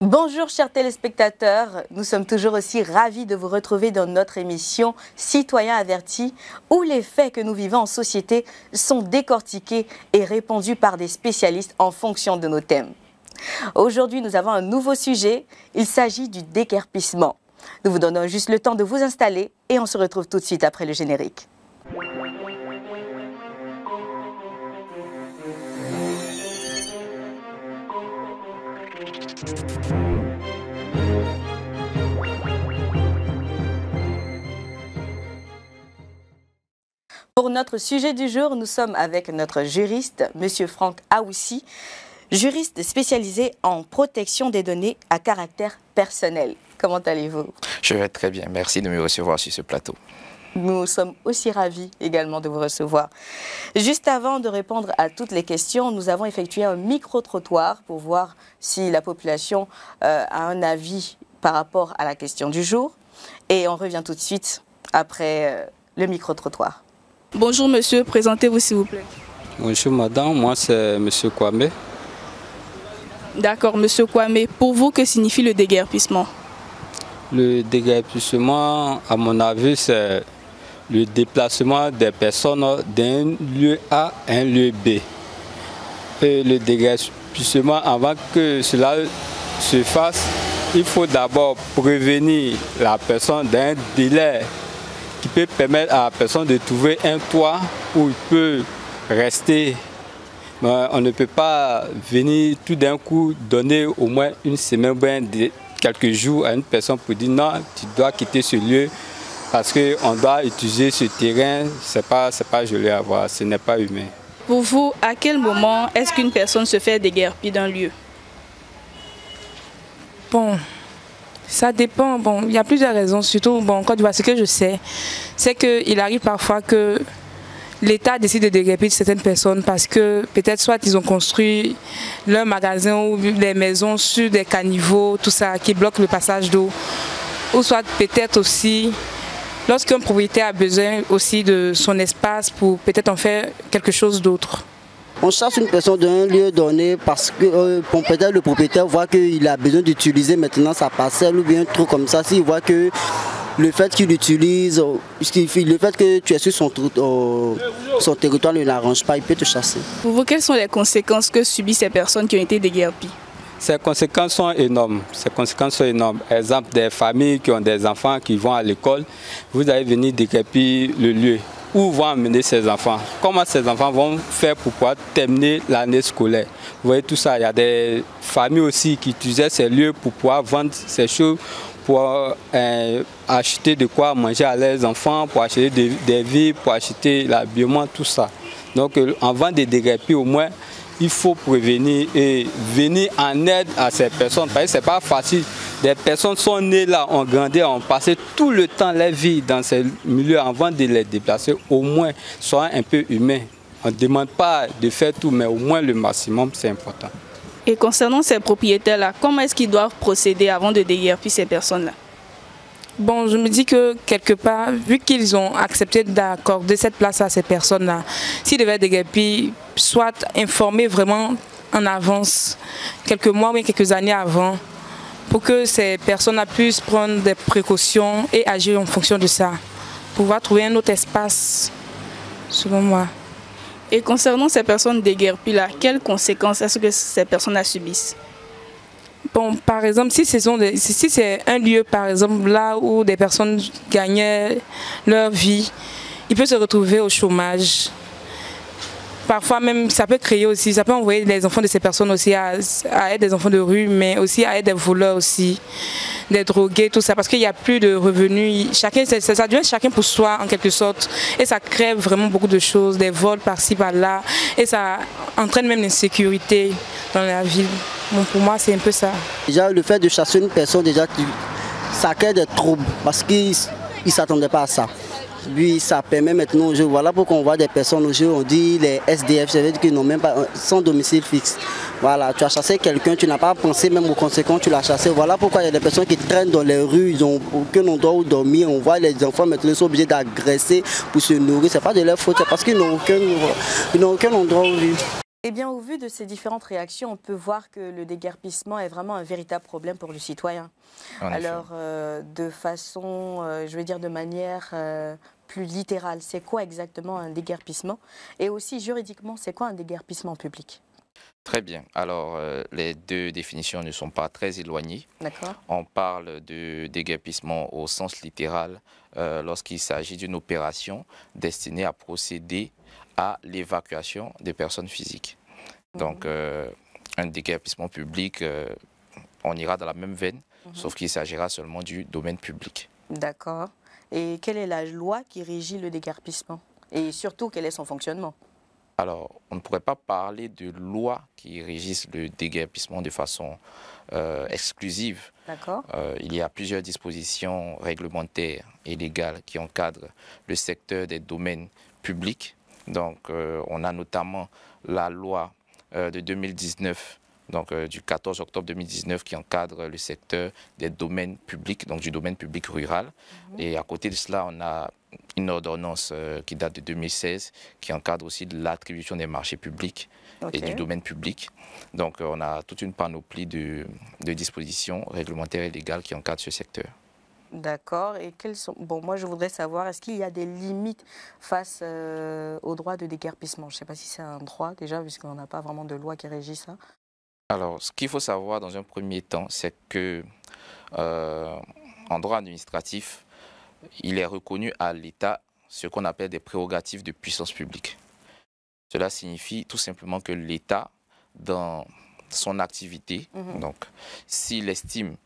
Bonjour chers téléspectateurs, nous sommes toujours aussi ravis de vous retrouver dans notre émission Citoyens avertis où les faits que nous vivons en société sont décortiqués et répondus par des spécialistes en fonction de nos thèmes. Aujourd'hui, nous avons un nouveau sujet, il s'agit du déguerpissement. Nous vous donnons juste le temps de vous installer et on se retrouve tout de suite après le générique. Pour notre sujet du jour, nous sommes avec notre juriste, M. Franck Aoussi, juriste spécialisé en protection des données à caractère personnel. Comment allez-vous? Je vais très bien, merci de me recevoir sur ce plateau. Nous sommes aussi ravis également de vous recevoir. Juste avant de répondre à toutes les questions, nous avons effectué un micro-trottoir pour voir si la population a un avis par rapport à la question du jour. Et on revient tout de suite après le micro-trottoir. Bonjour monsieur, présentez-vous s'il vous plaît. Bonjour madame, moi c'est monsieur Kwame. D'accord, monsieur Kwame, pour vous que signifie le déguerpissement? Le déguerpissement, à mon avis, c'est le déplacement des personnes d'un lieu A à un lieu B. Et le déguerpissement, avant que cela se fasse, il faut d'abord prévenir la personne d'un délai qui peut permettre à la personne de trouver un toit où il peut rester. Mais on ne peut pas venir tout d'un coup donner au moins une semaine ou bien quelques jours à une personne pour dire non, tu dois quitter ce lieu parce qu'on doit utiliser ce terrain. C'est pas joli à voir, ce n'est pas humain. Pour vous, à quel moment est-ce qu'une personne se fait déguerpir d'un lieu? Bon, ça dépend. Bon, il y a plusieurs raisons. Surtout, bon, quand tu vois ce que je sais, c'est qu'il arrive parfois que l'État décide de déguerpir certaines personnes parce que peut-être soit ils ont construit leur magasin ou des maisons sur des caniveaux, tout ça, qui bloque le passage d'eau. Ou soit peut-être aussi, lorsqu'un propriétaire a besoin aussi de son espace pour peut-être en faire quelque chose d'autre. On chasse une personne d'un lieu donné parce que peut-être le propriétaire voit qu'il a besoin d'utiliser maintenant sa parcelle ou bien un truc comme ça. S'il voit que le fait qu'il utilise, le fait que tu es sur son territoire ne l'arrange pas, il peut te chasser. Pour vous, quelles sont les conséquences que subissent ces personnes qui ont été déguerpies? Ces conséquences sont énormes. Exemple, des familles qui ont des enfants qui vont à l'école, vous allez venir déguerpir le lieu. Où vont amener ces enfants? Comment ces enfants vont faire pour pouvoir terminer l'année scolaire? Vous voyez tout ça, il y a des familles aussi qui utilisaient ces lieux pour pouvoir vendre ces choses, pour acheter de quoi manger à leurs enfants, pour acheter des vivres, pour acheter l'habillement, tout ça. Donc avant de déguerpir au moins, il faut prévenir et venir en aide à ces personnes. Parce que ce n'est pas facile. Des personnes sont nées là, ont grandi, ont passé tout le temps leur vie dans ces milieux avant de les déplacer. Au moins, soient un peu humains. On ne demande pas de faire tout, mais au moins le maximum, c'est important. Et concernant ces propriétaires-là, comment est-ce qu'ils doivent procéder avant de déguerpir ces personnes-là? Bon, je me dis que quelque part, vu qu'ils ont accepté d'accorder cette place à ces personnes-là, s'ils devaient déguerpir, soit informer vraiment en avance, quelques mois ou quelques années avant, pour que ces personnes-là puissent prendre des précautions et agir en fonction de ça, pouvoir trouver un autre espace, selon moi. Et concernant ces personnes déguerpies-là, quelles conséquences est-ce que ces personnes-là subissent? Bon, par exemple, si c'est un lieu, par exemple, là où des personnes gagnaient leur vie, ils peuvent se retrouver au chômage. Parfois même, ça peut créer aussi, ça peut envoyer les enfants de ces personnes aussi à être des enfants de rue, mais aussi à être des voleurs aussi, des drogués, tout ça, parce qu'il n'y a plus de revenus. Ça devient chacun pour soi, en quelque sorte, et ça crée vraiment beaucoup de choses, des vols par-ci, par-là, et ça entraîne même l'insécurité dans la ville. Bon, pour moi, c'est un peu ça. Déjà, le fait de chasser une personne, déjà, ça crée des troubles, parce qu'ils ne s'attendaient pas à ça. Oui, ça permet maintenant aux jeux. Voilà pourquoi on voit des personnes au jeu, on dit les SDF, ça veut dire qu'ils n'ont même pas son domicile fixe. Voilà, tu as chassé quelqu'un, tu n'as pas pensé même aux conséquences, tu l'as chassé. Voilà pourquoi il y a des personnes qui traînent dans les rues, ils n'ont aucun endroit où dormir. On voit les enfants maintenant, ils sont obligés d'agresser pour se nourrir. Ce n'est pas de leur faute, c'est parce qu'ils n'ont aucun endroit où vivre. Eh bien, au vu de ces différentes réactions, on peut voir que le déguerpissement est vraiment un véritable problème pour le citoyen. Alors, de façon, je vais dire de manière plus littérale, c'est quoi exactement un déguerpissement? Et aussi, juridiquement, c'est quoi un déguerpissement public? Très bien. Alors, les deux définitions ne sont pas très éloignées. D'accord. On parle de déguerpissement au sens littéral lorsqu'il s'agit d'une opération destinée à procéder à l'évacuation des personnes physiques. Donc, un déguerpissement public, on ira dans la même veine, sauf qu'il s'agira seulement du domaine public. D'accord. Et quelle est la loi qui régit le déguerpissement? Et surtout, quel est son fonctionnement? Alors, on ne pourrait pas parler de loi qui régisse le déguerpissement de façon exclusive. D'accord. Il y a plusieurs dispositions réglementaires et légales qui encadrent le secteur des domaines publics. Donc, on a notamment la loi de 2019, donc du 14 octobre 2019, qui encadre le secteur des domaines publics, donc du domaine public rural. Et à côté de cela, on a une ordonnance qui date de 2016, qui encadre aussi l'attribution des marchés publics et du domaine public. Donc, on a toute une panoplie de dispositions réglementaires et légales qui encadrent ce secteur. D'accord. Et quelles sont... Bon, moi, je voudrais savoir, est-ce qu'il y a des limites face au droit de déguerpissement? Je ne sais pas si c'est un droit, déjà, puisqu'on n'a pas vraiment de loi qui régit ça. Alors, ce qu'il faut savoir dans un premier temps, c'est que en droit administratif, il est reconnu à l'État ce qu'on appelle des prérogatives de puissance publique. Cela signifie tout simplement que l'État, dans son activité, donc s'il estime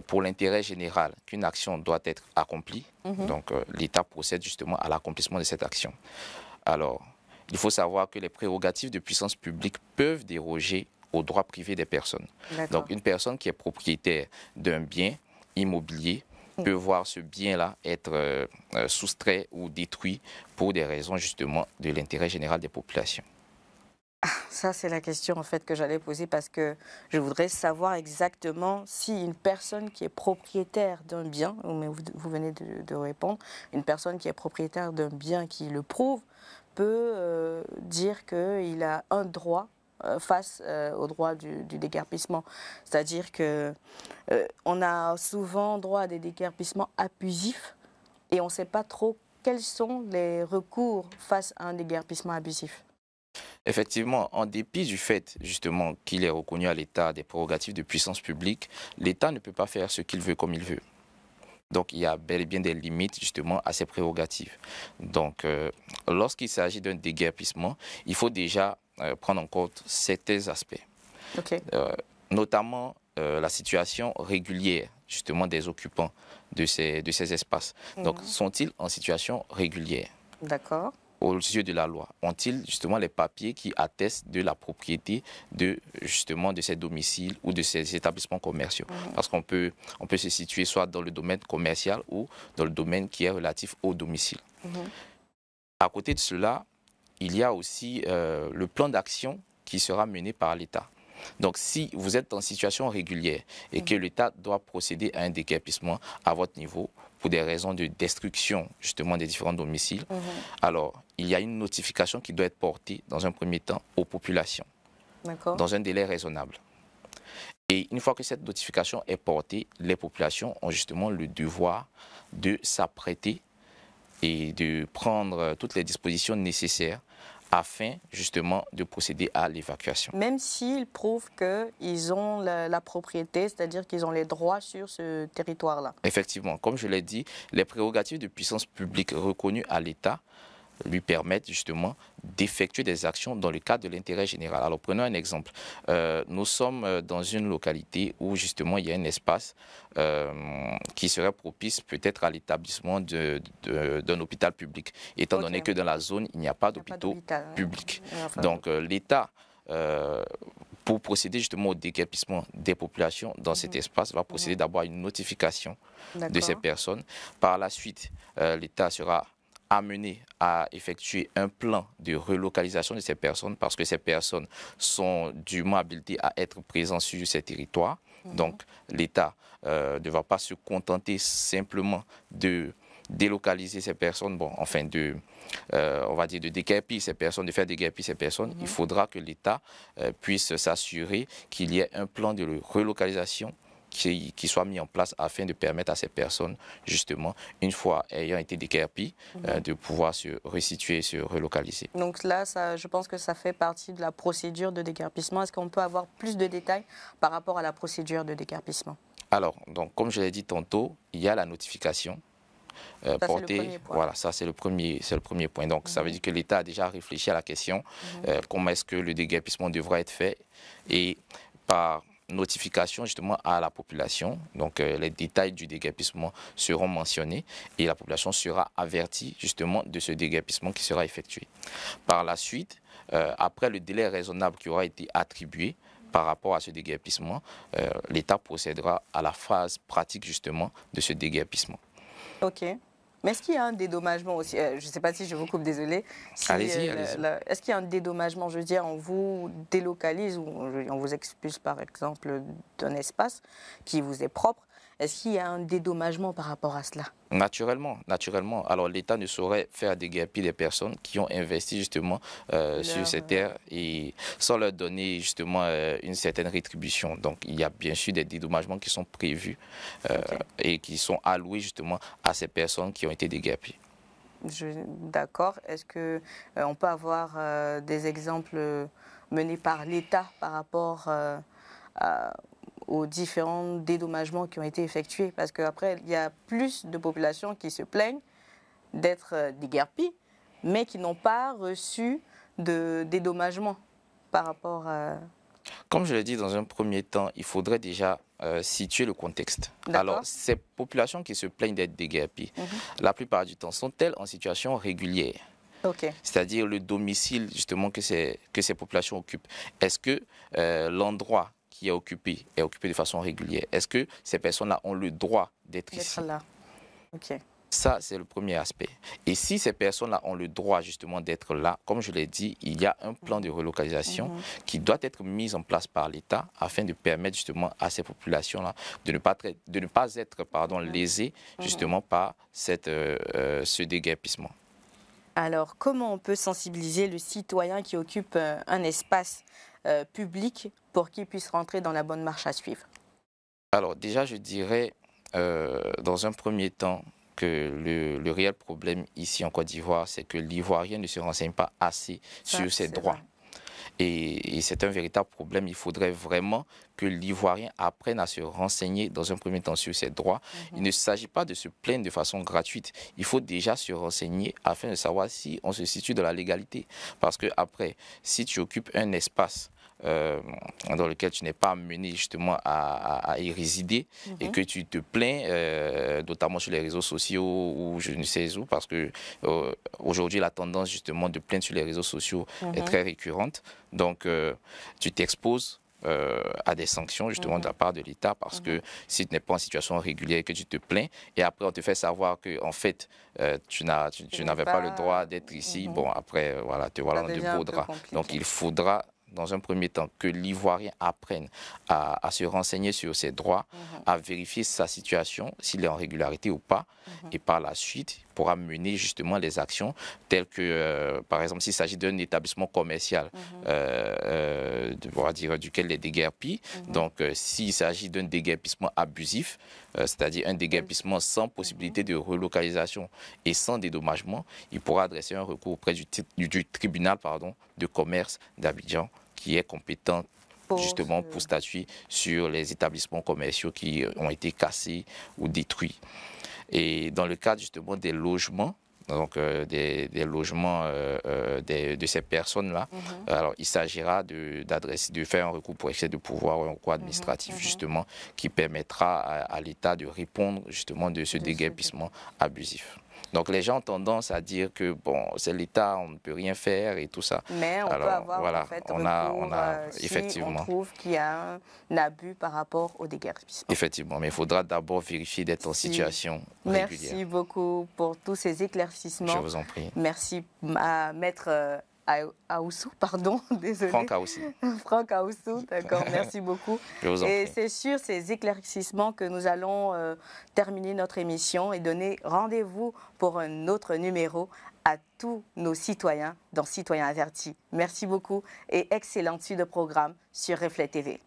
pour l'intérêt général qu'une action doit être accomplie, donc l'État procède justement à l'accomplissement de cette action. Alors, il faut savoir que les prérogatives de puissance publique peuvent déroger aux droits privés des personnes. Donc, une personne qui est propriétaire d'un bien immobilier peut voir ce bien-là être soustrait ou détruit pour des raisons justement de l'intérêt général des populations. Ça, c'est la question en fait que j'allais poser parce que je voudrais savoir exactement si une personne qui est propriétaire d'un bien, mais vous venez de répondre, une personne qui est propriétaire d'un bien qui le prouve peut dire qu'il a un droit face au droit du déguerpissement. C'est-à-dire qu'on a souvent droit à des déguerpissements abusifs et on ne sait pas trop quels sont les recours face à un déguerpissement abusif. Effectivement, en dépit du fait justement qu'il est reconnu à l'État des prérogatives de puissance publique, l'État ne peut pas faire ce qu'il veut comme il veut. Donc il y a bel et bien des limites justement à ces prérogatives. Donc lorsqu'il s'agit d'un déguerpissement, il faut déjà prendre en compte certains aspects. Notamment la situation régulière justement des occupants de ces espaces. Donc sont-ils en situation régulière? D'accord. Aux yeux de la loi, ont-ils justement les papiers qui attestent de la propriété de ces domiciles ou de ces établissements commerciaux? Parce qu'on peut se situer soit dans le domaine commercial ou dans le domaine qui est relatif au domicile. À côté de cela, il y a aussi le plan d'action qui sera mené par l'État. Donc, si vous êtes en situation régulière et que l'État doit procéder à un déguerpissement à votre niveau pour des raisons de destruction justement des différents domiciles, alors il y a une notification qui doit être portée dans un premier temps aux populations dans un délai raisonnable. Et une fois que cette notification est portée, les populations ont justement le devoir de s'apprêter et de prendre toutes les dispositions nécessaires afin justement de procéder à l'évacuation. Même s'ils prouvent qu'ils ont la propriété, c'est-à-dire qu'ils ont les droits sur ce territoire-là. Effectivement, comme je l'ai dit, les prérogatives de puissance publique reconnues à l'État lui permettent justement d'effectuer des actions dans le cadre de l'intérêt général. Alors prenons un exemple. Nous sommes dans une localité où justement il y a un espace qui serait propice peut-être à l'établissement d'un hôpital public, étant donné que dans la zone il n'y a pas d'hôpitaux publics. Donc l'État, pour procéder justement au déguerpissement des populations dans cet espace, va procéder d'abord à une notification de ces personnes. Par la suite, l'État sera amené à effectuer un plan de relocalisation de ces personnes parce que ces personnes sont dûment habilitées à être présentes sur ces territoires. Donc l'État ne va pas se contenter simplement de délocaliser ces personnes, bon, enfin on va dire de déguerpir ces personnes, de faire déguerpir ces personnes, il faudra que l'État puisse s'assurer qu'il y ait un plan de relocalisation qui soit mis en place afin de permettre à ces personnes, justement, une fois ayant été déguerpies, de pouvoir se resituer et se relocaliser. Donc là, je pense que ça fait partie de la procédure de déguerpissement. Est-ce qu'on peut avoir plus de détails par rapport à la procédure de déguerpissement? Alors, donc, comme je l'ai dit tantôt, il y a la notification. Portée, voilà, ça c'est le premier point. Donc ça veut dire que l'État a déjà réfléchi à la question, comment est-ce que le déguerpissement devra être fait, et par notification justement à la population, donc les détails du déguerpissement seront mentionnés et la population sera avertie justement de ce déguerpissement qui sera effectué. Par la suite, après le délai raisonnable qui aura été attribué par rapport à ce déguerpissement, l'État procédera à la phase pratique justement de ce déguerpissement. Ok. Mais est-ce qu'il y a un dédommagement aussi? Je ne sais pas si je vous coupe, désolé. Allez-y. Est-ce qu'il y a un dédommagement? Je veux dire, on vous délocalise ou on vous expulse par exemple d'un espace qui vous est propre. Est-ce qu'il y a un dédommagement par rapport à cela? Naturellement. Alors l'État ne saurait faire déguerpir des personnes qui ont investi justement sur ces terres et sans leur donner justement une certaine rétribution. Donc il y a bien sûr des dédommagements qui sont prévus et qui sont alloués justement à ces personnes qui ont été déguerpies. D'accord. Est-ce qu'on peut avoir des exemples menés par l'État par rapport aux différents dédommagements qui ont été effectués? Parce qu'après, il y a plus de populations qui se plaignent d'être déguerpies, mais qui n'ont pas reçu de dédommagement par rapport à... Comme je l'ai dit dans un premier temps, il faudrait déjà situer le contexte. Alors, ces populations qui se plaignent d'être déguerpies, la plupart du temps, sont-elles en situation régulière? C'est-à-dire le domicile justement que ces populations occupent. Est-ce que l'endroit qui est occupé de façon régulière? Est-ce que ces personnes-là ont le droit d'être ici? Là. Ok. Ça, c'est le premier aspect. Et si ces personnes-là ont le droit justement d'être là, comme je l'ai dit, il y a un plan de relocalisation qui doit être mis en place par l'État afin de permettre justement à ces populations-là de ne pas être lésées justement par ce déguerpissement. Alors, comment on peut sensibiliser le citoyen qui occupe un espace public pour qu'il puisse rentrer dans la bonne marche à suivre? Alors déjà, je dirais dans un premier temps que le réel problème ici en Côte d'Ivoire, c'est que l'Ivoirien ne se renseigne pas assez sur ses droits. Et c'est un véritable problème. Il faudrait vraiment que l'Ivoirien apprenne à se renseigner dans un premier temps sur ses droits. Il ne s'agit pas de se plaindre de façon gratuite. Il faut déjà se renseigner afin de savoir si on se situe dans la légalité. Parce que après, si tu occupes un espace dans lequel tu n'es pas amené justement à y résider et que tu te plains, notamment sur les réseaux sociaux ou je ne sais où, parce que aujourd'hui la tendance justement de plaindre sur les réseaux sociaux est très récurrente. Donc tu t'exposes à des sanctions justement de la part de l'État parce que si tu n'es pas en situation régulière et que tu te plains et après on te fait savoir que en fait tu n'avais pas le droit d'être ici, bon après voilà, te voilà dans de beaux draps. Donc il faudra dans un premier temps que l'Ivoirien apprenne à se renseigner sur ses droits, à vérifier sa situation, s'il est en régularité ou pas, et par la suite, il pourra mener justement les actions telles que, par exemple, s'il s'agit d'un établissement commercial, on va dire, duquel il est déguerpi, donc s'il s'agit d'un déguerpissement abusif, c'est-à-dire un déguerpissement sans possibilité de relocalisation et sans dédommagement, il pourra adresser un recours auprès du tribunal de commerce d'Abidjan, qui est compétent justement pour statuer sur les établissements commerciaux qui ont été cassés ou détruits. Et dans le cadre justement des logements, donc des logements de ces personnes-là, alors il s'agira de faire un recours pour excès de pouvoir ou un recours administratif justement qui permettra à l'État de répondre justement de ce déguerpissement abusif. Donc les gens ont tendance à dire que bon, c'est l'État, on ne peut rien faire et tout ça. Mais on peut avoir en fait recours effectivement. Si on trouve qu'il y a un abus par rapport au déguerpissement. Effectivement, mais il faudra d'abord vérifier d'être en situation régulière. Merci beaucoup pour tous ces éclaircissements. Je vous en prie. Merci à Maître Aoussou, pardon, désolé. Franck Aoussou. Franck Aoussou, d'accord, merci beaucoup. Je vous en Et prie. c'est sur ces éclaircissements que nous allons terminer notre émission et donner rendez-vous pour un autre numéro à tous nos citoyens dans Citoyens Avertis. Merci beaucoup et excellente suite de programme sur Reflet TV.